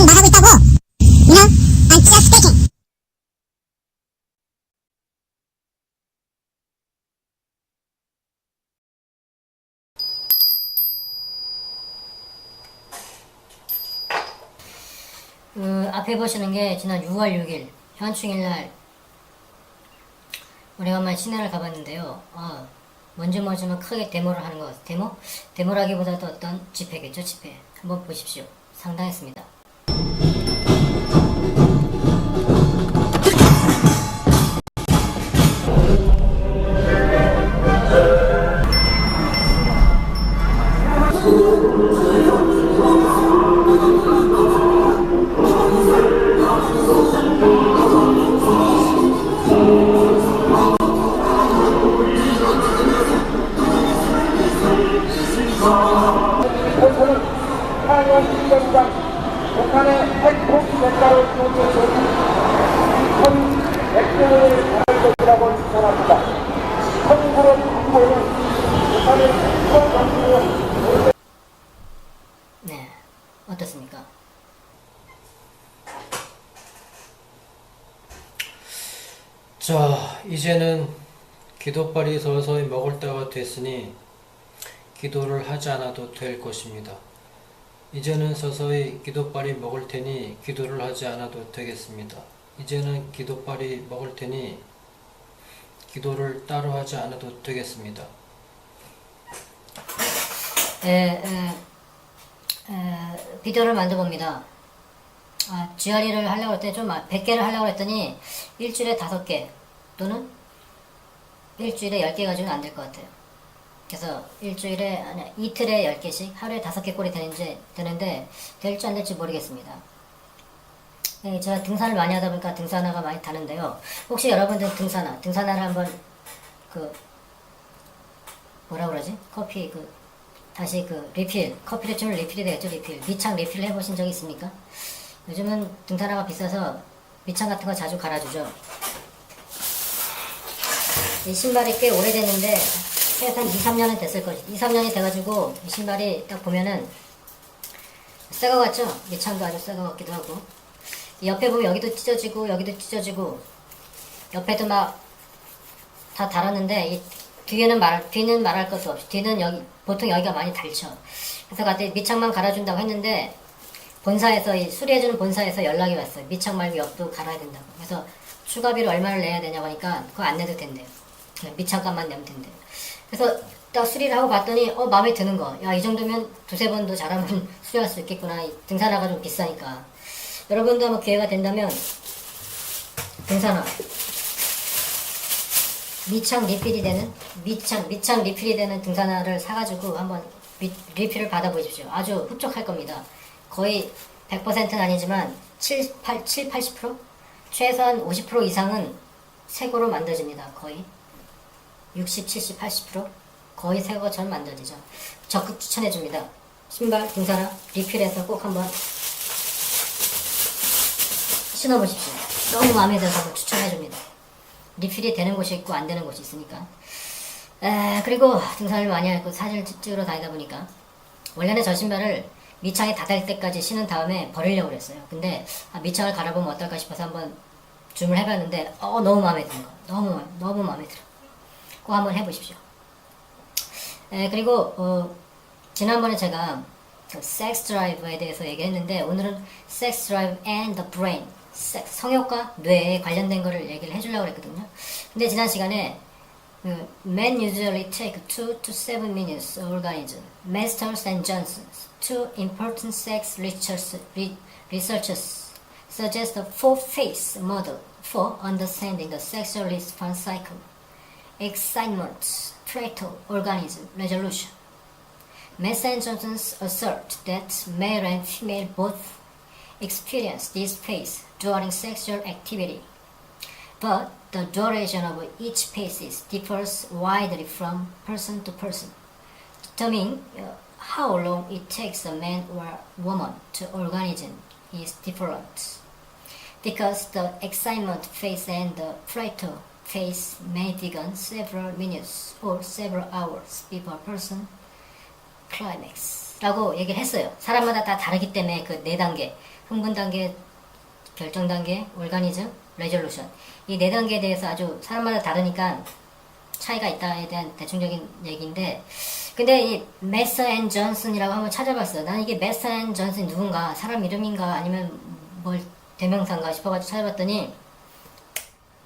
지금 나가고 있다고. You know, I'm just speaking. 앞에 보시는 게 지난 6월 6일 현충일날 오래간만에 시내를 가봤는데요. 뭔지 모르지만 크게 데모를 하는 것 같아요. 데모라기보다도 어떤 집회겠죠. 집회 한번 보십시오. 상당했습니다. 저는 4년 1년간 북한의 핵폭 대가로 이루어진 큰 액션을 가할 것이라고 추천합니다. 1900 이후에는 북한의 핵폭 네, 어떻습니까? 자, 이제는 기도빨이 서서히 먹을 때가 됐으니 기도를 하지 않아도 될 것입니다. 이제는 서서히 기도빨이 먹을 테니 기도를 하지 않아도 되겠습니다. 이제는 기도빨이 먹을 테니 기도를 따로 하지 않아도 되겠습니다. 비디오를 만들어 봅니다. GRE를 하려고 했더니 좀 100개를 하려고 했더니 일주일에 5개 또는 일주일에 10개 가지고는 안 될 것 같아요. 그래서 이틀에 10개씩 하루에 5개 꼴이 되는데 될지 안 될지 모르겠습니다. 제가 등산을 많이 하다 보니까 등산화가 많이 타는데요. 혹시 여러분들 등산화를 한번 뭐라 그러지? 다시 리필, 커피를 좀 리필이 되겠죠. 밑창 리필을 해보신 적 있습니까? 요즘은 등산화가 비싸서 밑창 같은 거 자주 갈아주죠. 이 신발이 꽤 오래됐는데 한 2, 3년은 됐을 거지. 2, 3년이 돼가지고 이 신발이 딱 보면은 새거 같죠? 밑창도 아주 새거 같기도 하고. 이 옆에 보면 여기도 찢어지고 여기도 찢어지고 옆에도 막 다 달았는데 이 뒤는 말할 것도 없이 뒤는 보통 여기가 많이 닳죠. 그래서 그때 밑창만 갈아준다고 했는데 본사에서 수리해주는 본사에서 연락이 왔어요. 밑창 말고 옆도 갈아야 된다고. 그래서 추가비를 얼마를 내야 되냐고 하니까 그거 안 내도 된대요. 그냥 밑창값만 내면 된대요. 그래서 딱 수리를 하고 봤더니 마음에 드는 거. 야, 이 정도면 두세 번도 잘하면 수리할 수 있겠구나. 등산화가 좀 비싸니까. 여러분도 한번 기회가 된다면 등산화 밑창 리필이 되는 등산화를 사가지고 한번 리필을 받아보십시오. 아주 흡족할 겁니다. 거의 100%는 아니지만 80%? 최소한 50% 이상은 새거로 만들어집니다. 거의 60, 70, 80% 거의 새거처럼 만들어지죠. 적극 추천해줍니다. 신발, 등산화 리필해서 꼭 한번 신어보십시오. 너무 마음에 들어서 추천해줍니다. 리필이 되는 곳이 있고 안 되는 곳이 있으니까. 그리고 등산을 많이 하고 사진을 찍으러 다니다 보니까 원래는 저 신발을 밑창이 닿을 때까지 신은 다음에 버리려고 그랬어요. 근데 밑창을 갈아보면 어떨까 싶어서 한번 줌을 해봤는데 너무 마음에 드는 거. 너무 마음에 들어. 꼭 한번 해보십시오. 그리고 지난번에 제가 섹스 드라이브에 대해서 얘기했는데 오늘은 섹스 드라이브 and the brain, 성욕과 뇌에 관련된 거를 얘기를 해주려고 했거든요. 근데 지난 시간에 Men usually take 2 to 7 minutes organism. Masters and Johnson, two important sex researchers, suggest a 4-phase model for understanding the sexual response cycle: excitement, plateau, orgasm, resolution. Mass and Johnson assert that male and female both experience this phase during sexual activity, but the duration of each phase differs widely from person to person. Determining how long it takes a man or woman to orgasm is different, because the excitement phase and the plateau phase may begin several minutes or several hours before person climax. 라고 얘기를 했어요. 사람마다 다 다르기 때문에 그 네 단계, 흥분 단계, 결정 단계, 오르가니즘, 레졸루션. 이 네 단계에 대해서 아주 사람마다 다르니까 차이가 있다에 대한 대충적인 얘기인데, 근데 이 메서 앤 존슨이라고 한번 찾아봤어요. 나는 이게 메서 앤 존슨이 누군가, 사람 이름인가 아니면 뭘 대명사인가 싶어가지고 찾아봤더니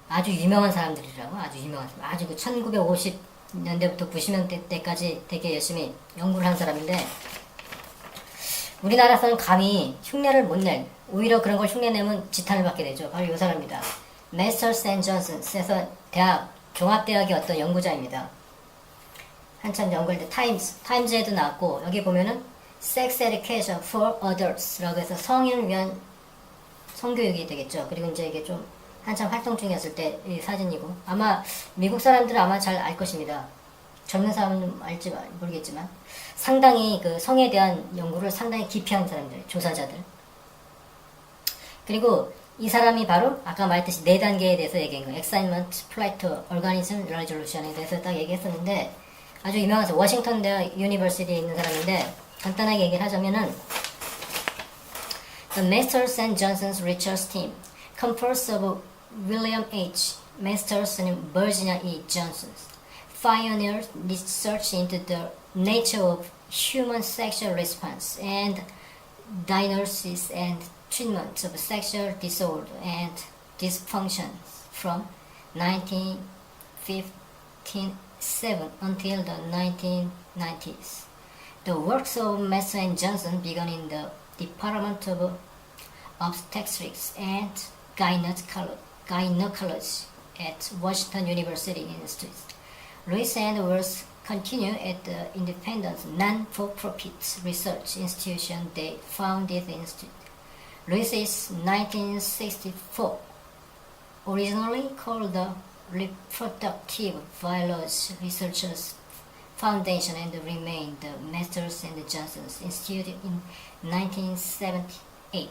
아주 유명한 사람들이라고. 아주 유명한 사람. 아주 그 1950년대부터 90년대 때까지 되게 열심히 연구를 한 사람인데, 우리나라에서는 감히 흉내를 못 낼, 오히려 그런 걸 흉내내면 지탄을 받게 되죠. 바로 이 사람입니다. 메서 앤 존슨에서 대학, 종합대학의 어떤 연구자입니다. 한참 연구할 때 타임즈에도 나왔고, 여기 보면은 Sex Education for Adults라고 해서 성인을 위한 성교육이 되겠죠. 그리고 이제 이게 좀 한참 활동 중이었을 때 이 사진이고, 아마 미국 사람들은 아마 잘 알 것입니다. 젊은 사람은 알지 모르겠지만 상당히 그 성에 대한 연구를 상당히 깊이 한 사람들, 조사자들. 그리고 이 사람이 바로 아까 말했듯이 네 단계에 대해서 얘기한 거예요. Excitement, Flight, Organism, Resolution에 대해서 딱 얘기했었는데, 아주 유명한 워싱턴 대학 유니버시티에 있는 사람인데, 간단하게 얘기를 하자면은 The Masters and Johnson's Research Team composed of William H. Masters and Virginia E. Johnson pioneered research into the nature of human sexual response and diagnosis and treatment of sexual disorder and dysfunction from 1957 until the 1990s. The works of Master and Johnson began in the Department of Obstetrics and Gynecology at Washington University Institute. Lewis and Wells continue at the independent non-for-profit research institution they founded the institute. Lewis is 1964, originally called the Reproductive Biology Researchers Foundation and remained the Masters and Johnson's Institute in 1978.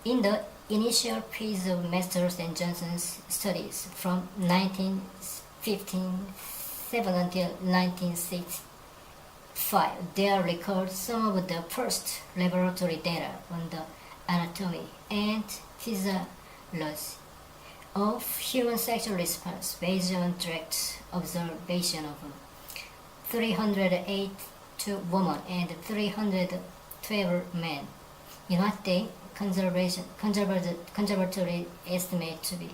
In the initial phase of Masters and Johnson's studies from 1957 until 1965, they recorded some of the first laboratory data on the anatomy and physiology of human sexual response based on direct observation of 308 women and 312 men in what they conservatory estimate to be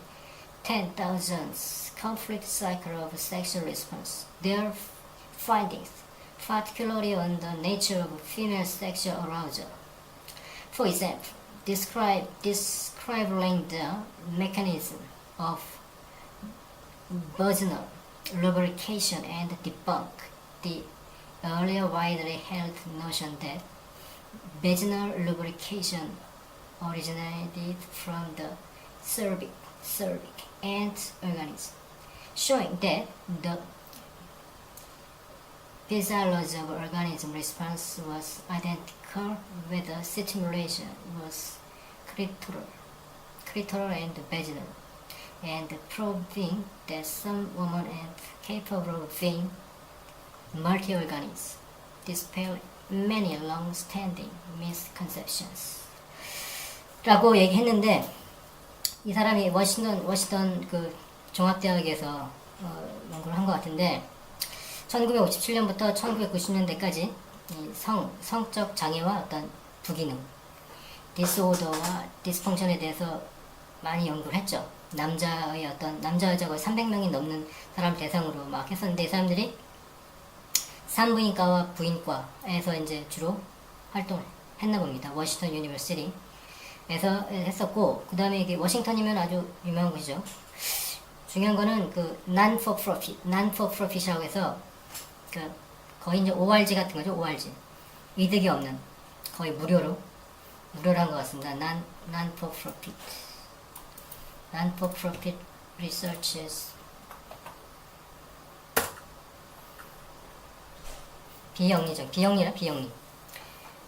10,000 complete cycle of sexual response. Their findings, particularly on the nature of female sexual arousal, for example, describing the mechanism of vaginal lubrication and debunk the earlier widely held notion that vaginal lubrication originated from the cervix and organism, showing that the physiology of organism response was identical whether stimulation was clitoral and vaginal, and proving that some women are capable of being multi-organisms, dispelling many long-standing misconceptions. 라고 얘기했는데, 이 사람이 워싱턴 그 종합대학에서 연구를 한 것 같은데, 1957년부터 1990년대까지 이 성적 장애와 어떤 부기능, 디스오더와 디스펑션에 대해서 많이 연구를 했죠. 남자 여자 거의 300명이 넘는 사람 대상으로 막 했었는데, 이 사람들이 산부인과와 부인과에서 이제 주로 활동을 했나 봅니다. 워싱턴 유니버시티에서 했었고, 그 다음에 이게 워싱턴이면 아주 유명한 곳이죠. 중요한 거는 그 non-for-profit이라고 해서 그 거의 이제 ORG 같은 거죠. ORG. 이득이 없는, 거의 무료로 한 것 같습니다. non-for-profit researches. 비영리적, 비영리.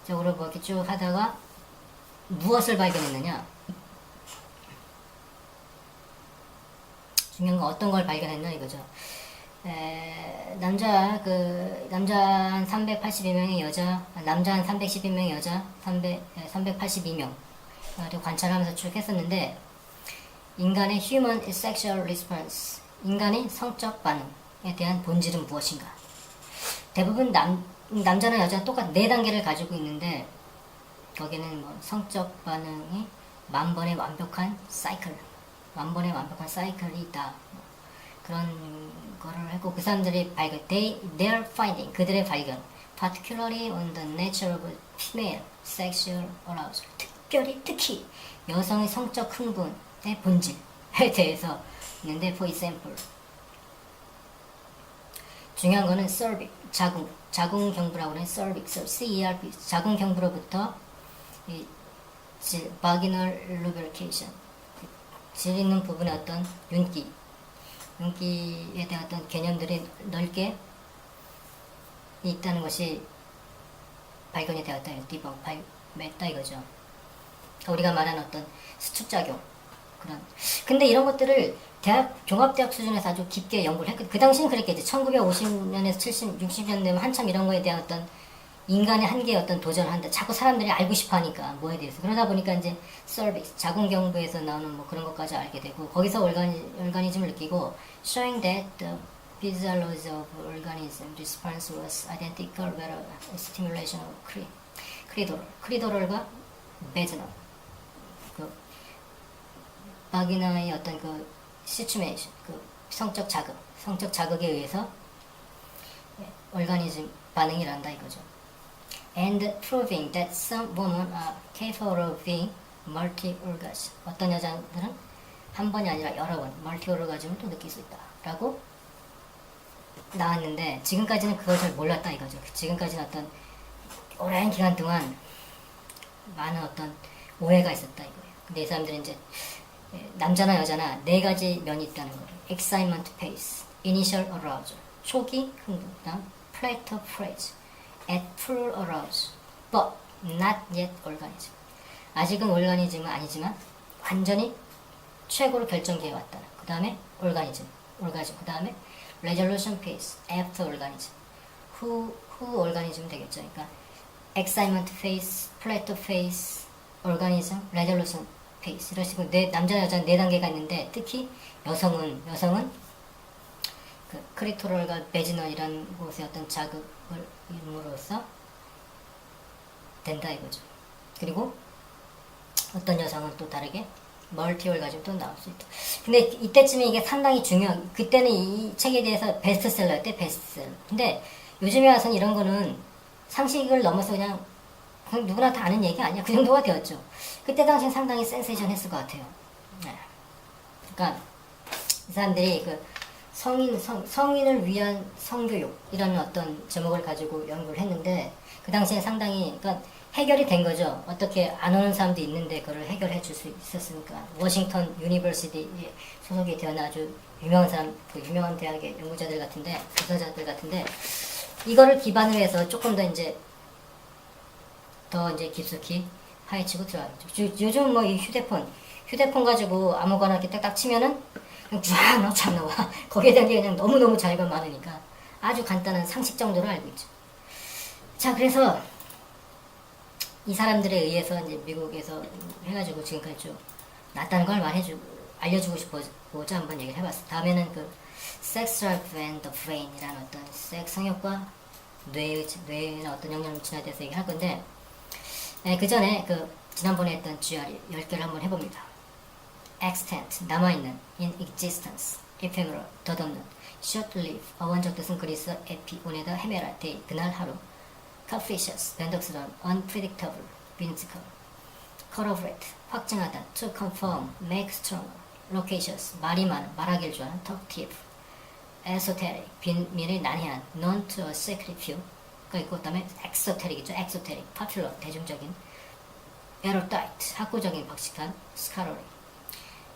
적으로 뭐 이렇게 쭉 하다가 무엇을 발견했느냐? 중요한 건 어떤 걸 발견했냐 이거죠. 남자 한 382명의 여자, 남자 한 312명의 여자, 382명 관찰하면서 쭉 했었는데, 인간의 human sexual response, 인간의 성적 반응에 대한 본질은 무엇인가? 대부분 남자나 여자 똑같 4단계를 가지고 있는데, 거기는 뭐 성적 반응이 만번의 완벽한 사이클이 있다. 그런 거를 했고, 그 사람들이 their finding, 그들의 발견, particularly on the nature of female sexual arousal, 특히 여성의 성적 흥분의 본질에 대해서 있는데, for example, 중요한 거는 cervix, 자궁경부라고 하는 cervix, CERP, 자궁경부로부터 이 vaginal lubrication, 질 있는 부분의 어떤 윤기에 대한 어떤 개념들이 넓게 있다는 것이 발견이 되었다, 발매했다 이거죠. 우리가 말하는 어떤 수축작용, 그런. 근데 이런 것들을 종합대학 수준에서 아주 깊게 연구를 했거든요. 그 당시는 그랬겠지. 1950년에서 60년 되면 한참 이런 거에 대한 어떤 인간의 한계에 어떤 도전을 한다. 자꾸 사람들이 알고 싶어 하니까, 뭐에 대해서. 그러다 보니까 이제 서비스, 자궁경부에서 나오는 뭐 그런 것까지 알게 되고, 거기서 organism을 느끼고, showing that the physiology of organism response was identical whether stimulation of 크리도럴과 베즈널, 그 바기나의 어떤 그 시츄메이션, 그 성적 자극에 의해서 얼가니즘 반응이 난다 이거죠. And proving that some women are capable of being multi-orgasm. 어떤 여자들은 한 번이 아니라 여러 번 multi-orgasm을 또 느낄 수 있다 라고 나왔는데, 지금까지는 그걸 잘 몰랐다 이거죠. 지금까지는 어떤 오랜 기간 동안 많은 어떤 오해가 있었다 이거예요. 근데 이 사람들은 이제 남자나 여자나 4가지 면이 있다는 거예요. excitement phase, initial arousal, 초기 흥분, 그다음 plateau phase, at full arousal, but not yet organism. 아직은 올가니즘은 아니지만 완전히 최고로 결정기에 왔다. 그 다음에 orgasm, 그 다음에 resolution phase, after organism, 후 organism 되겠죠. 그러니까 excitement phase, plateau phase, organism, resolution phase, 이런 식으로 남자 여자 4단계가 있는데, 특히 여성은 그 크리토럴과 베지널이라는 곳의 어떤 자극을 이름으로써 된다 이거죠. 그리고 어떤 여성은 또 다르게 멀티올가즘도 나올 수 있다. 근데 이때쯤에 이게 상당히 그때는 이 책에 대해서 베스트셀러였대, 베스트셀러. 근데 요즘에 와서는 이런 거는 상식을 넘어서 그냥 누구나 다 아는 얘기 아니야. 그 정도가 되었죠. 그때 당시엔 상당히 센세이션 했을 것 같아요. 그러니까 이 사람들이 그 성인을 위한 성교육이라는 어떤 제목을 가지고 연구를 했는데, 그 당시에 상당히, 그러니까 해결이 된 거죠. 어떻게 안 오는 사람도 있는데 그걸 해결해 줄 수 있었으니까. 워싱턴 유니버시티 소속이 되어 아주 유명한 사람, 그 유명한 대학의 연구자들 같은데, 교사자들 같은데, 이거를 기반으로 해서 조금 더 이제 깊숙이 파헤치고 들어가겠죠. 요즘 뭐 이 휴대폰 가지고 아무거나 이렇게 딱딱 치면은 그냥 쫙 나와. 거기에 대한 게 그냥 너무너무 자료가 많으니까 아주 간단한 상식 정도로 알고 있죠. 자, 그래서 이 사람들에 의해서 이제 미국에서 해가지고 지금까지 쭉 낫다는 걸 알려주고 싶어서 한번 얘기를 해봤어. 다음에는 그 Sex Drive and the Brain이라는 어떤 섹스 성욕과 뇌의 어떤 영향을 미치는 데 대해서 얘기할 건데, 그 전에 지난번에 했던 GR 10개를 한번 해봅니다. extant, 남아있는, in existence, ephemeral, 덧없는, short-lived, 어원적 뜻은 그리스, epi, 운에다 헤메라, day, 그날 하루, capricious, 변덕스러운, unpredictable, whimsical, corroborate, 확증하다, to confirm, make stronger, loquacious, 말이 많은, 말하기를 좋아하는, talkative, esoteric, 비밀의 난해한, known to a secret few, 그 있고, 그 다음에 exoteric이죠. exoteric, popular, 대중적인, erudite, 학구적인, 박식한, scholarly,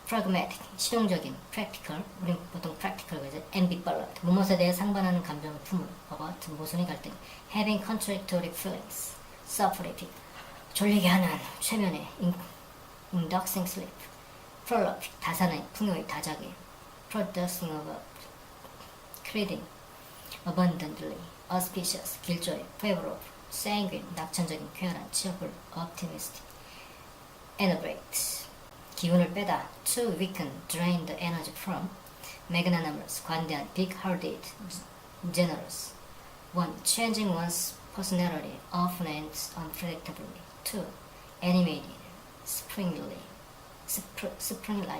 pragmatic, 실용적인, practical, 우린 보통 practical 그러죠. ambivalent, 무엇에 대해 상반하는 감정을 품은, about, 모순의 갈등, having contradictory feelings, soporific, 졸리게 하는, 최면의, inducing sleep, prolific, 다산의, 풍요의, 다작의, producing of pleading, abundantly, auspicious, 길조의, favorable, sanguine, 낙천적인, 쾌활한, cheerful, optimistic, enervate, 기운을 빼다, to weaken, drain the energy from, magnanimous, 관대한, big-hearted, generous. 1. Changing one's personality often and unpredictably. 2. Animated, springily, sprightly.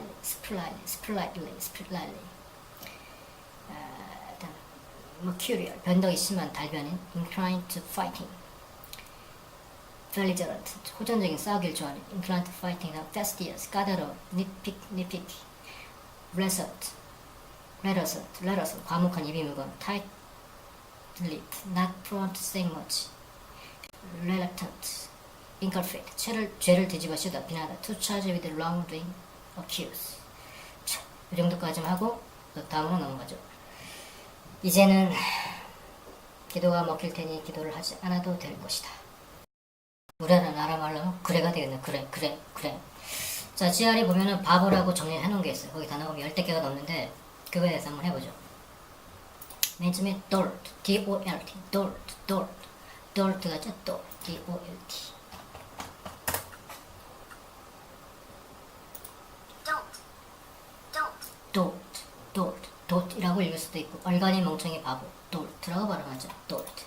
Mercurial, 변덕이 심한 달변인, inclined to fighting. belligerent, 호전적인 싸우기를 좋아하는, inclined to fighting, fastidious, 까다로운, nitpicky, reticent, 과묵한 입이 무거운, tight-lipped, not prone to saying much, reluctant, inculpate, 죄를 뒤집어 씌우다, 비난하다, to charge with wrongdoing, accuse. 자, 이 정도까지만 하고 다음으로 넘어가죠. 이제는 기도가 먹힐 테니 기도를 하지 않아도 될 것이다. 우리나라 나라 말로 그래가 되겠네. 그래. 자, GR에 보면은 바보라고 정리해 놓은 게 있어요. 거기 단어가 10대 개가 넘는데 그거에 대해서 한번 해보죠. 맨 처음에 dolt, D-O-L-T, dolt가 죠, D-O-L-T. dolt 이라고 읽을 수도 있고, 얼간이 멍청이 바보, dolt라고 발음하죠. dolt.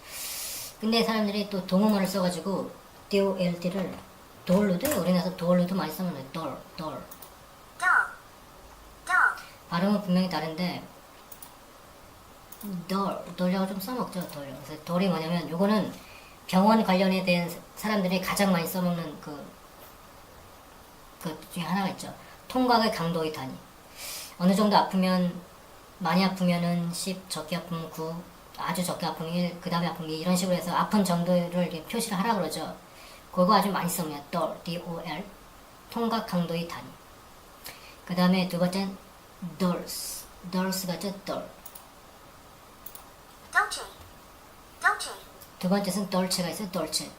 근데 사람들이 또 동음어를 써가지고 D-O-L-T를 돌루드, 우리나라에서 돌루드 많이 쓰면 돌. 발음은 분명히 다른데 돌이라고 좀 써먹죠. 그래서 돌이 뭐냐면, 요거는 병원 관련에 대한 사람들이 가장 많이 써먹는 그 중에 하나가 있죠. 통각의 강도의 단위. 어느 정도 아프면, 많이 아프면은 10, 적게 아프면 9, 아주 적게 아프면 1, 그 다음에 아프면 2, 이런 식으로 해서 아픈 정도를 이렇게 표시를 하라 그러죠. 그거 아주 많이 씁니다. D-O-L, 통각 강도의 단위. 그 다음에 두 번째는 dulce가 죠, dull. 두 번째는 dolce가 있어요. dolce.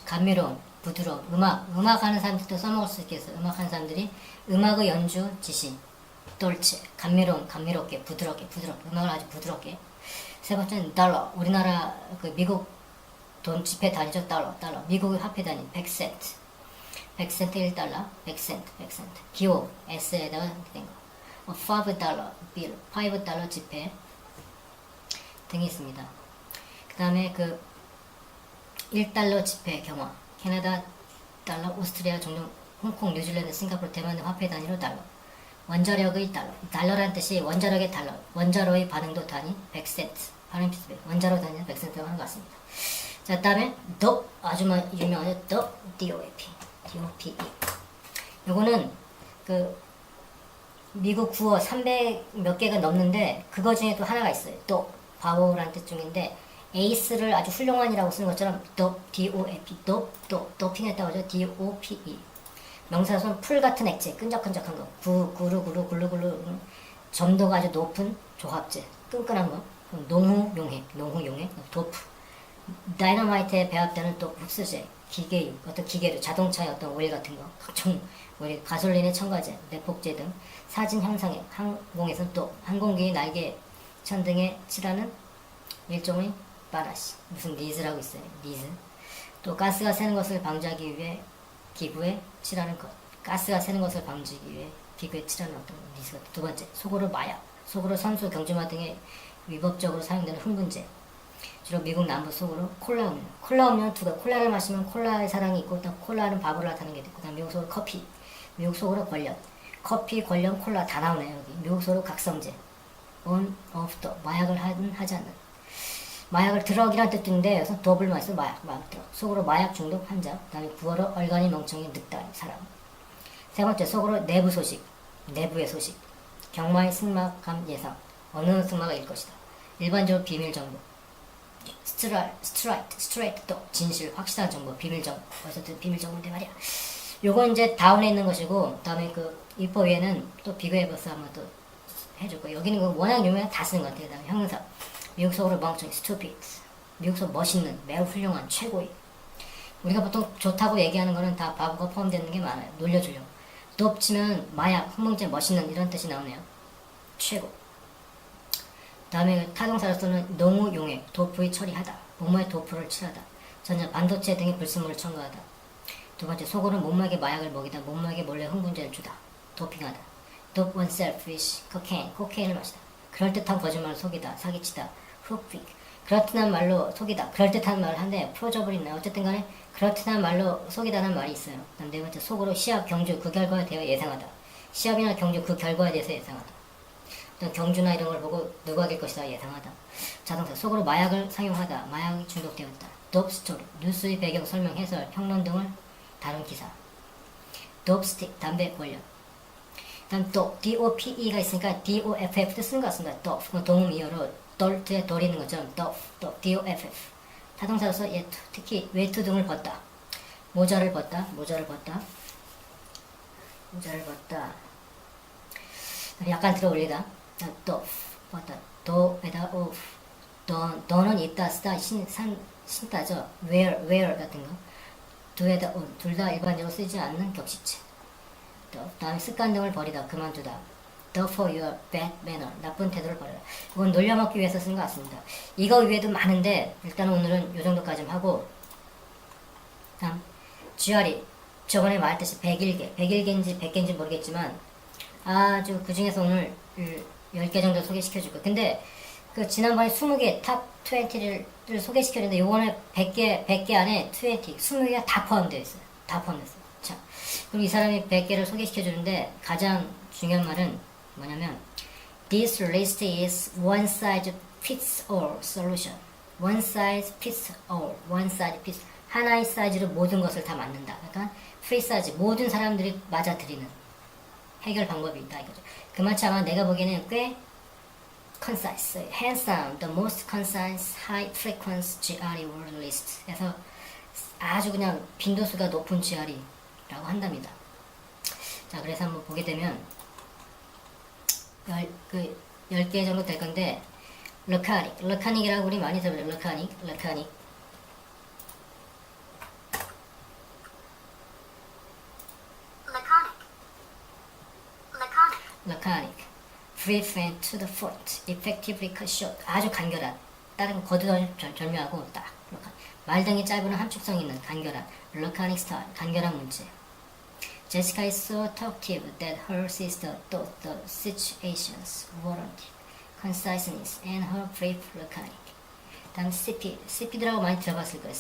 감미로운, 부드러운, 음악 하는 사람들도 써먹을 수 있겠어요. 음악 하는 사람들이 음악의 연주 지시, dolce, 감미롭게, 부드럽게, 음악을 아주 부드럽게. 세 번째는 달러, 우리나라 그 미국 돈 지폐 단위죠. 달러. 미국의 화폐 단위 100센트. 100센트 1달러, 100센트. 기호 S에다가 된 거. $5 빌, $5 지폐 등이 있습니다. 그 다음에 그 1달러 지폐 경화, 캐나다 달러, 오스트리아, 종종, 홍콩, 뉴질랜드, 싱가포르, 대만 화폐 단위로 달러. 원자력의 달러. 달러란 뜻이 원자력의 달러. 원자로의 반응도 단위 100센트. 발음 비슷해. 원자로 단위는 100센트가 하는 것 같습니다. 자, 다음에 아주 유명하죠. DOP. 요거는 그 미국 구어 300 몇 개가 넘는데 그거 중에 또 하나가 있어요. 바보라는 뜻 중인데 에이스를 아주 훌륭한이라고 쓰는 것처럼 DOP. 도핑했다고 하죠. DOPE. 명사선 풀 같은 액체, 끈적끈적한 거, 굴루굴루, 점도가 아주 높은 조합제, 끈끈한 거, 농후용액, 도프. 다이너마이트에 배합되는 또 흡수제, 기계유, 어떤 기계류, 자동차의 어떤 오일 같은 거, 각종 오일, 가솔린의 첨가제, 내폭제 등 사진 형상에 항공에서는 또 항공기의 날개, 천 등에 칠하는 일종의 바나시, 무슨 니즈라고 있어요. 니즈. 또 가스가 새는 것을 방지하기 위해 기구에 칠하는 것. 가스가 새는 것을 방지하기 위해 기구에 칠하는 어떤 니즈. 두 번째, 속으로 마약, 속으로 선수, 경주마 등의 위법적으로 사용되는 흥분제. 주로 미국 남부 속으로 콜라 음료 두 가지. 콜라를 마시면 콜라의 사랑이 있고, 또 콜라는 바보를 나타내는 게 있고, 미국 속으로 커피, 미국 속으로 권련, 커피, 권련, 콜라 다 나오네요. 여기 미국 속으로 각성제, on, off, 마약을 하지 않는. 마약을 드럭이라는 뜻도 있는데 여기서 더블만 있어. 마약 드럭. 속으로 마약 중독 환자. 그 다음에 구어로 얼간이 멍청이 늑다리 사람. 세 번째, 속으로 내부의 소식. 경마의 승마감 예상. 어느 승마가 것이다. 일반적으로 비밀 정보. 스트레이트, 또 진실, 확실한 정보, 비밀 정보. 어쨌든 비밀 정보인데 말이야. 요건 이제 다운에 있는 것이고, 다음에 그 입법 위에는 또 비교해봐서 한번 또 해줄 거예요. 여기는 그 워낙 유명한 다 쓰는 것 같아요. 그 다음에 형용사. 미국 속으로 멍청이, stupid. 미국 속 멋있는, 매우 훌륭한, 최고의. 우리가 보통 좋다고 얘기하는 거는 다 바보가 포함되는 게 많아요. 놀려주려고. 높치면 마약, 흥분제, 멋있는 이런 뜻이 나오네요. 최고. 다음에 타동사로서는 농우용해, 도프의 처리하다, 뭐뭐의 도프를 칠하다, 전자 반도체 등의 불순물을 첨가하다. 두 번째, 속으로 몸무게 마약을 먹이다, 몸무게 몰래 흥분제를 주다, 도핑하다. dope oneself with cocaine, 코케인을 마시다. 그럴듯한 거짓말을 속이다, 사기치다, hook 그럴듯한 말로 속이다, 그럴듯한 말을 한데 풀어져버리네. 어쨌든 간에 그럴듯한 말로 속이다는 말이 있어요. 그다음 네 번째, 속으로 시합, 경주, 그 결과에 대해 예상하다. 시합이나 경주, 그 결과에 대해서 예상하다. 또 경주나 이런 걸 보고 누가 이길 것이다 예상하다. 자동차, 속으로 마약을 사용하다, 마약이 중독되었다. dope story, 뉴스의 배경 설명, 해설, 평론 등을 다룬 기사. dope stick, 담배 권력. 다음 dope, D-O-P-E가 있으니까 D-O-F-F도 쓴 것 같습니다. dope, 그건 동음이어로 돌에 돌이는 것처럼 dope, D-O-F-F. 타동사로서 예투, 특히 외투 등을 벗다. 모자를 벗다, 모자를 벗다, 모자를 벗다. 약간 들어 올리다. dope, 벗다. do에다 of. do는 있다, 쓰다, 신다죠. wear 같은 거. do에다 on, 둘 다 일반적으로 쓰지 않는 격시체. 다음에 습관 등을 버리다, 그만두다. for your bad manner, 나쁜 태도를 버려라. 이건 놀려먹기 위해서 쓴 것 같습니다. 이거 외에도 많은데 일단 오늘은 이 정도까지 하고, 다음 쥐아리, 저번에 말했듯이 100일개인지 100개인지 모르겠지만 아주 그 중에서 오늘 10개 정도 소개시켜줄 거예요. 근데 그 지난번에 20개 탑 20를 소개시켜줬는데 요번에 100개 안에 20개가 다 포함되어 있어요. 다 포함됐어요. 자, 그리고 이 사람이 100개를 소개시켜주는데 가장 중요한 말은 뭐냐면 This list is one size fits all solution. One size fits all. One size fits. 하나의 사이즈로 모든 것을 다 맞는다. 그러니까 free size, 모든 사람들이 맞아들이는 해결 방법이 있다 이거죠. 그만치 아마 내가 보기에는 꽤 concise, hands down, the most concise high frequency GRE word list. 그래서 아주 그냥 빈도수가 높은 GRE라고 한답니다. 자, 그래서 한번 보게 되면 10개 정도 될 건데, 르카닉이라고 우리 많이 들어요. 르카닉. brief and to the point, effectively cut short. 아주 간결한. 다른 거두절미하고 딱. 말등이 짧은 함축성 있는 간결한. 르카닉 스타일, 간결한 문제. Jessica is so talkative that her sister thought the situations warranted conciseness and her brief laconic. 다음 insipid. insipid라고 많이 들어봤을 거예요.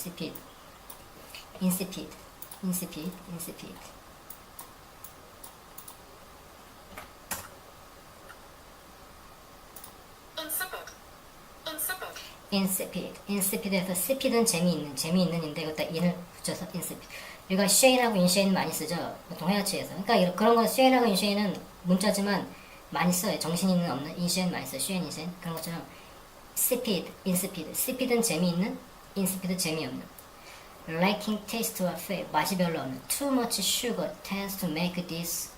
insipid. insipid에서 sipid은 재미있는인데 여기다 in을 붙여서 insipid. 우리가 shane하고 inshane 많이 쓰죠. 보통 회화체에서. 그러니까 그런 거 shane하고 inshane은 문자지만 많이 써요. 정신 있는 없는 inshane 많이 써요. shane, inshane. 그런 것처럼 insipid. sipid은 재미있는, insipid 재미없는. lacking taste or flavor, 맛이 별로 없는. too much sugar tends to make this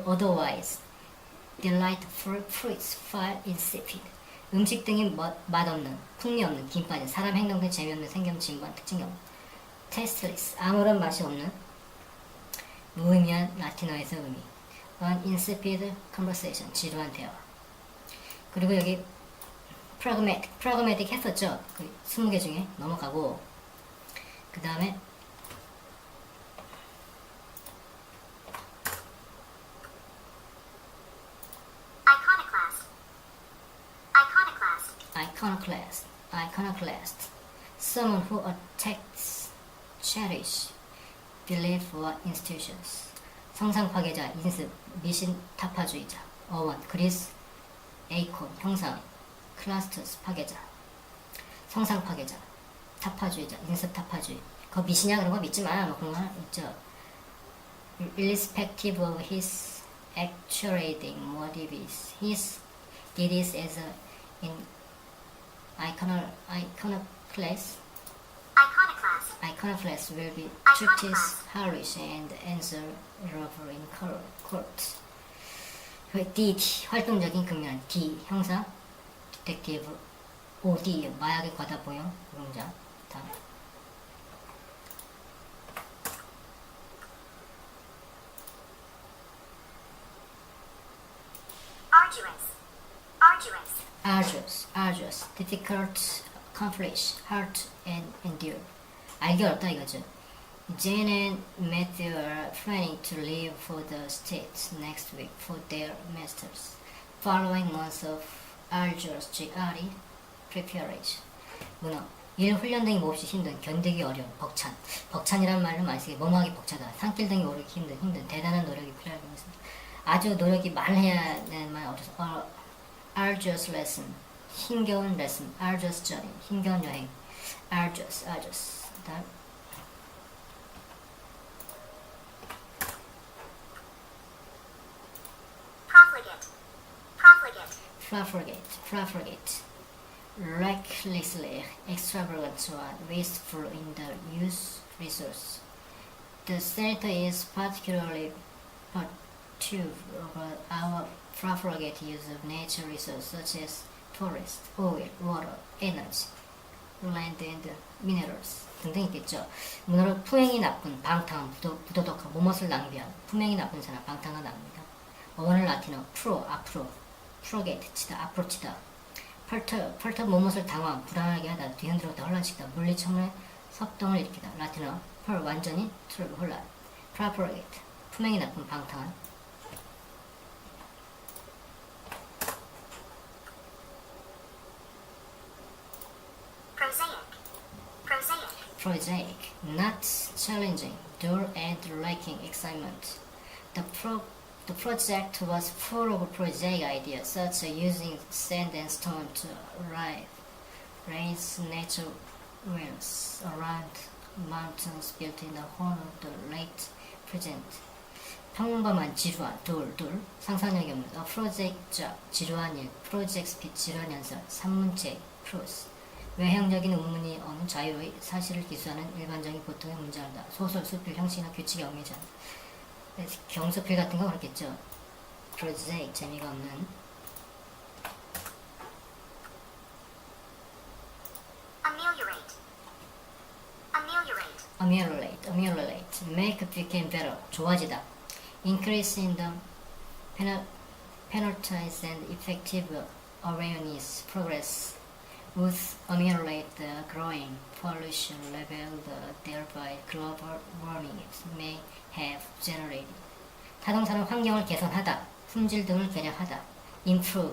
otherwise delightful fruits feel insipid. 음식 등이 맛없는, 풍미없는, 김 빠진, 사람 행동 등 재미없는 생경 진부한 특징이 없는. tasteless, 아무런 맛이 없는, 무의미한 라틴어에서 의미. insipid conversation, 지루한 대화. 그리고 여기 pragmatic 했었죠. 그 20개 중에 넘어가고, 그 다음에 iconoclast, someone who attacks, cherish, belief or institutions. 성상 파괴자, 인습, 미신 타파주의자. 어원, 그리스, 에이콘, 형상, 클라스투스, 파괴자. 성상 파괴자, 타파주의자, 인습 타파주의. 그거 미신이야 그런 거 믿지 마. 뭐 그런 거 있죠. Irrespective of his actuating motives, he did this as in iconoclast will be treated harsh and answerable in court. D, 활동적인 극면. D, 형사, detective. OD, 마약에 과다 보여, 노동자. 다음. Arduous. arduous, difficult, accomplish, hard and endure. 알기 어렵다 이거죠. Jane and Matthew are planning to leave for the States next week for their masters. Following months of arduous GRE preparation. 문어. 일 훈련 등이 몹시 힘든, 견디기 어려운, 벅찬이란 말을 많이 쓰게, 뭐뭐하기 벅차다, 산길 등이 오르기 힘든, 대단한 노력이 필요할 것입니다. 아주 노력이 많아야 되는 말 어려서, arduous lesson, 힘겨운 레슨, arduous journey, 힘겨운 여행, arduous. 다음. profligate, recklessly extravagant one, wasteful in the use resource. The senator is particularly perturbed over our profligate use of nature resources such as forest, oil, water, energy, land and minerals 등등 있겠죠. 문어로 품행이 나쁜, 방탕한, 부도덕한, 무엇을 낭비한, 품행이 나쁜 사람, 방탕한 납니다. 어원을 라틴어, 앞으로, 프로게이트 치다, 앞으로 치다. 펄터 무엇을 당황, 불안하게 하다, 뒤흔들었다, 혼란시키다, 물리청문회 섭동을 일으키다. 라틴어, 펄 완전히, 혼란. 프로게이트 품행이 나쁜, 방탕한. Prosaic, not challenging, dull and lacking excitement. The project was full of prosaic ideas, such as using sand and stone to raise natural wells around mountains built in the horn of the late present. 평범한 지루한, 둘, 상상력이 없는, a project job, 지루한 일, project speech, 지루한 연설, 산문책, prose. 외형적인 의문이 없는 자유로이 사실을 기수하는 일반적인 보통의 문장이다. 소설, 수필, 형식이나 규칙에 얽매이지 않는. 경수필 같은 거 그렇겠죠. prosaic, 재미가 없는. ameliorate, make became better, 좋아지다. increase in the penalties and effective awareness progress would ameliorate the growing pollution level thereby global warming may have generated. 타동사는 환경을 개선하다, 품질 등을 개량하다. improve,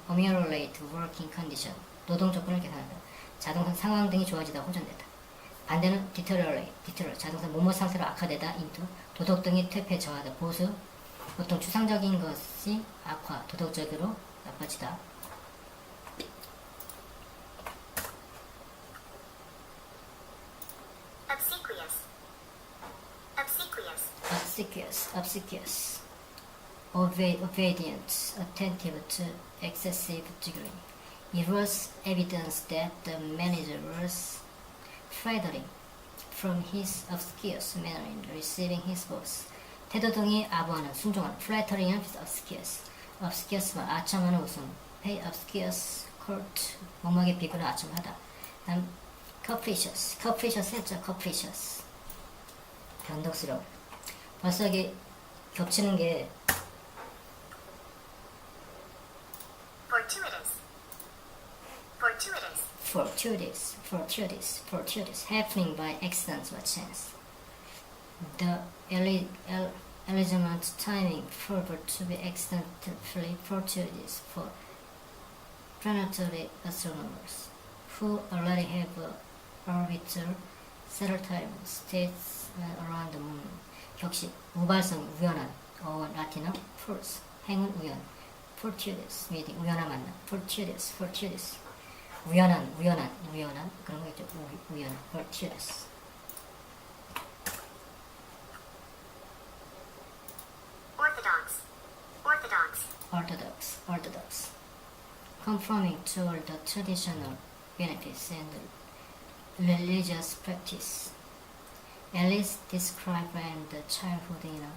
ameliorate working condition, 노동 조건을 개선하다. 자동사 상황 등이 좋아지다, 호전되다. 반대는 deteriorate, 자동사 뭐뭐 상태로 악화되다, into, 도덕 등이 퇴폐, 저하다, 보수, 보통 추상적인 것이 악화, 도덕적으로 나빠지다. obsequious, obedient, attentive to excessive degree. It was evidence that the manager was flattering from his obsequious manner in receiving his boss. 태도 등이 아부하는, 순종하는, flattering은 obsequious만 아첨하는 웃음, pay obsequious court, 뭐뭐하게 비굴한 아첨하다. 다음 capricious 했죠. capricious, 변덕스러워. 벌써 이게 겹치는 게 fortuitous, happening by accident or chance. The elegant timing proved to be accidentally fortuitous for planetary astronomers, who already have orbital satellite states around the moon. 격식, 우발성, 우연한, 어원, 라틴어, force, 행운, 우연, fortuitous, meeting, 우연한 만남, fortuitous, 우연한, 그런 거 있죠, 우연한, fortuitous. orthodox, conforming to all the traditional benefits and religious practice. Alice described the childhood in a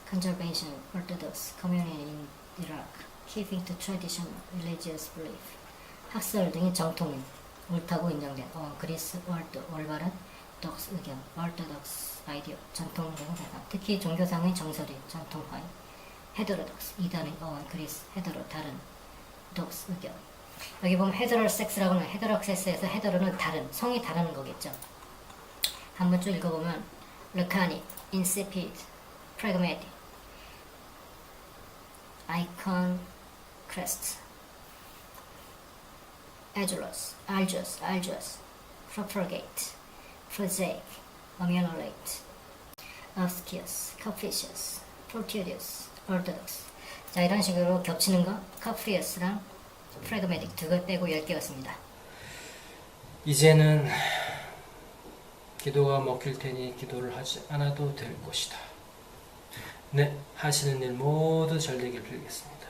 conservation Orthodox community in Iraq, keeping to traditional religious belief. 학설 등의 정통인, 옳다고 인정된, 그리스, 올바른, 덕스 의견, Orthodox 아이디어, 전통적인 세상, 특히 종교상의 정설이 전통화인, 헤테로독스, 이단의 그리스, 헤테로, 다른, orthodox 의견. 여기 보면 헤테로섹스라고는 헤테로섹스에서 헤테로는 다른, 성이 다른 거겠죠. 한번 쭉 읽어보면 laconic, insipid, pragmatic, iconoclast, arduous, profligate, prosaic, opinionate, obscure, capricious, fortuitous, orthodox. 자, 이런 식으로 겹치는 거 capricious랑 pragmatic 두 개 빼고 10개였습니다. 이제는 기도가 먹힐 테니 기도를 하지 않아도 될 것이다. 네, 하시는 일 모두 잘 되길 빌겠습니다.